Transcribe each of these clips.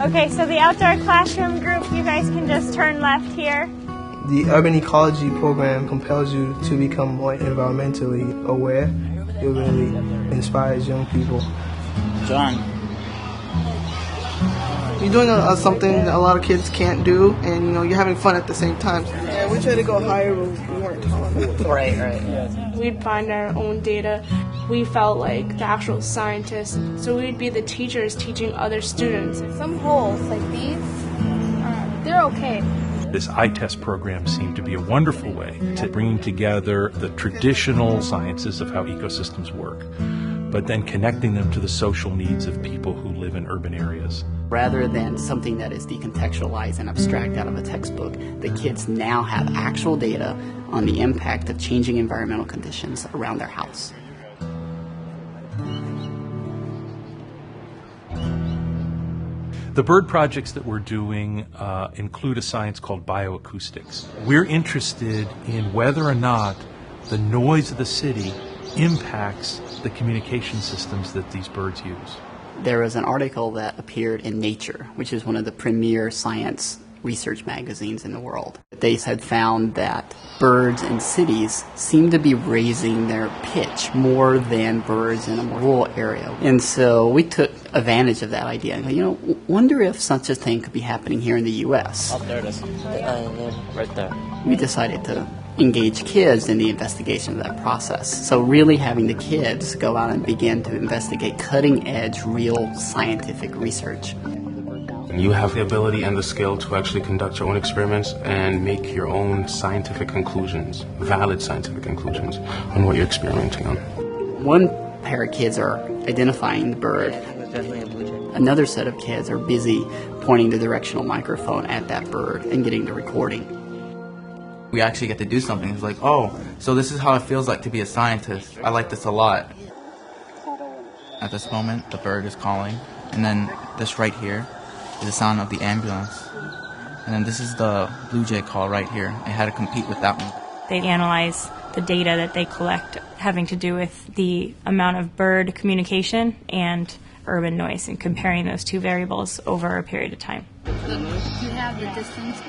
Okay, so the outdoor classroom group, you guys can just turn left here. The Urban Ecology program compels you to become more environmentally aware. It really inspires young people. John. You're doing something that a lot of kids can't do, and you're having fun at the same time. Yeah, we tried to go higher, but we weren't tall enough. Right. We'd find our own data. We felt like the actual scientists, so we'd be the teachers teaching other students. Some holes like these, they're okay. This iTest program seemed to be a wonderful way to bring together the traditional sciences of how ecosystems work, but then connecting them to the social needs of people who live in urban areas. Rather than something that is decontextualized and abstract out of a textbook, the kids now have actual data on the impact of changing environmental conditions around their house. The bird projects that we're doing include a science called bioacoustics. We're interested in whether or not the noise of the city impacts the communication systems that these birds use. There was an article that appeared in Nature, which is one of the premier science research magazines in the world. They had found that birds in cities seem to be raising their pitch more than birds in a more rural area. And so we took advantage of that idea. Wonder if such a thing could be happening here in the U.S. Up there it is. Right there. We decided to engage kids in the investigation of that process. So really having the kids go out and begin to investigate cutting-edge, real scientific research. You have the ability and the skill to actually conduct your own experiments and make your own scientific conclusions, valid scientific conclusions on what you're experimenting on. One pair of kids are identifying the bird. Another set of kids are busy pointing the directional microphone at that bird and getting the recording. We actually get to do something. It's like, oh, so this is how it feels like to be a scientist. I like this a lot. At this moment, the bird is calling, and then this right here is the sound of the ambulance. And then this is the blue jay call right here. I had to compete with that one. They analyze the data that they collect having to do with the amount of bird communication and urban noise and comparing those two variables over a period of time.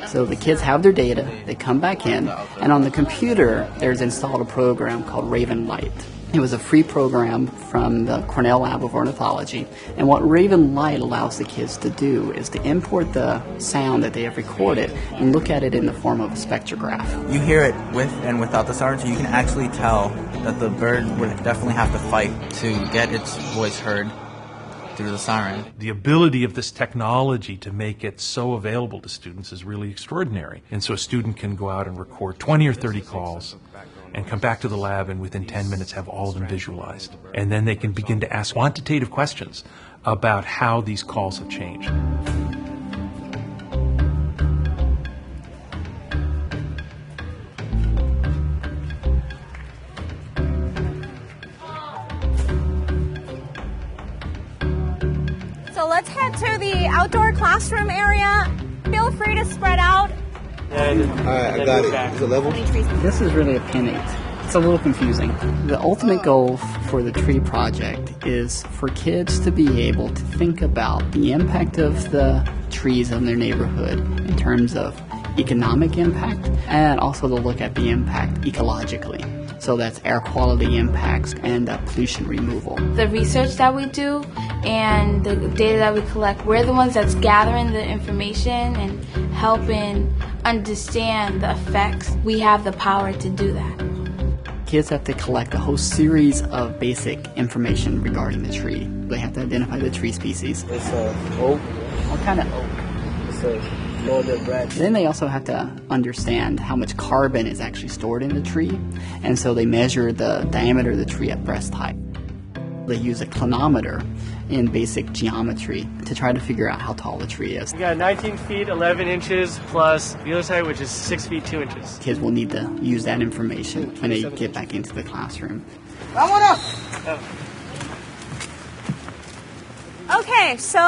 So the kids have their data, they come back in, and on the computer there's installed a program called Raven Light. It was a free program from the Cornell Lab of Ornithology, and what Raven Light allows the kids to do is to import the sound that they have recorded and look at it in the form of a spectrograph. You hear it with and without the siren, so you can actually tell that the bird would definitely have to fight to get its voice heard through the siren. The ability of this technology to make it so available to students is really extraordinary. And so a student can go out and record 20 or 30 calls and come back to the lab and within 10 minutes have all of them visualized. And then they can begin to ask quantitative questions about how these calls have changed. So let's head to the outdoor classroom area. Feel free to spread out. Alright, I got it. Is it level? This is really a pin 8. It's a little confusing. The ultimate goal for the tree project is for kids to be able to think about the impact of the trees in their neighborhood in terms of economic impact, and also to look at the impact ecologically. So that's air quality impacts and pollution removal. The research that we do and the data that we collect, we're the ones that's gathering the information and helping understand the effects. We have the power to do that. Kids have to collect a whole series of basic information regarding the tree. They have to identify the tree species. It's oak. What kind of oak? It's a northern branch. Then they also have to understand how much carbon is actually stored in the tree, and so they measure the diameter of the tree at breast height. They use a clinometer in basic geometry to try to figure out how tall the tree is. We got 19 feet 11 inches plus the other side, which is 6 feet 2 inches. Kids will need to use that information when they get back into the classroom. Okay, so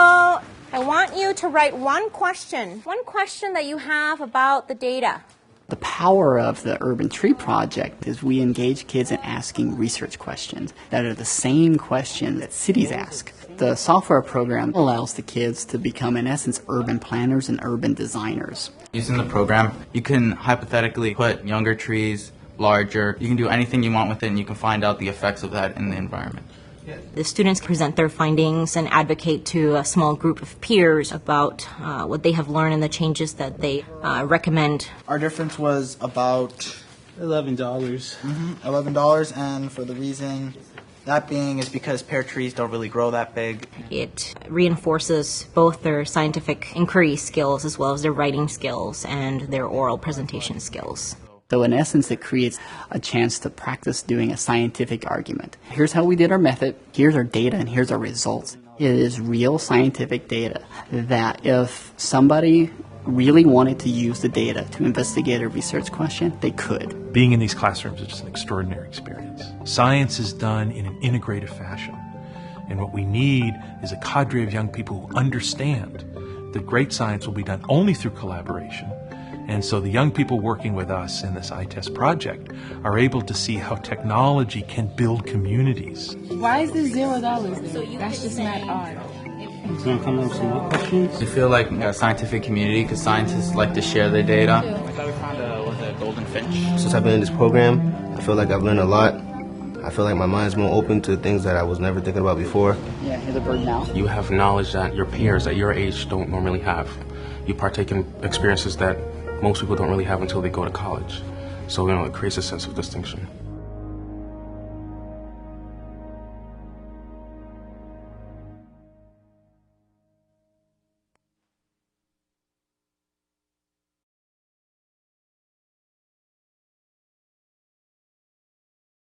I want you to write one question that you have about the data. The power of the Urban Tree Project is we engage kids in asking research questions that are the same question that cities ask. The software program allows the kids to become, in essence, urban planners and urban designers. Using the program, you can hypothetically put younger trees, larger. You can do anything you want with it, and you can find out the effects of that in the environment. The students present their findings and advocate to a small group of peers about what they have learned and the changes that they recommend. Our difference was about $11. $11, and for the reason that being is because pear trees don't really grow that big. It reinforces both their scientific inquiry skills as well as their writing skills and their oral presentation skills. So in essence, it creates a chance to practice doing a scientific argument. Here's how we did our method, here's our data, and here's our results. It is real scientific data that if somebody really wanted to use the data to investigate a research question, they could. Being in these classrooms is just an extraordinary experience. Science is done in an integrative fashion. And what we need is a cadre of young people who understand that great science will be done only through collaboration. And so the young people working with us in this iTest project are able to see how technology can build communities. Why is this $0? That's just not odd. It's going to come up with some more questions. You feel like a scientific community because scientists like to share their data. I thought we found a golden finch. Since I've been in this program, I feel like I've learned a lot. I feel like my mind's more open to things that I was never thinking about before. Yeah, here's a bird now. You have knowledge that your peers at your age don't normally have. You partake in experiences that most people don't really have until they go to college. So, it creates a sense of distinction.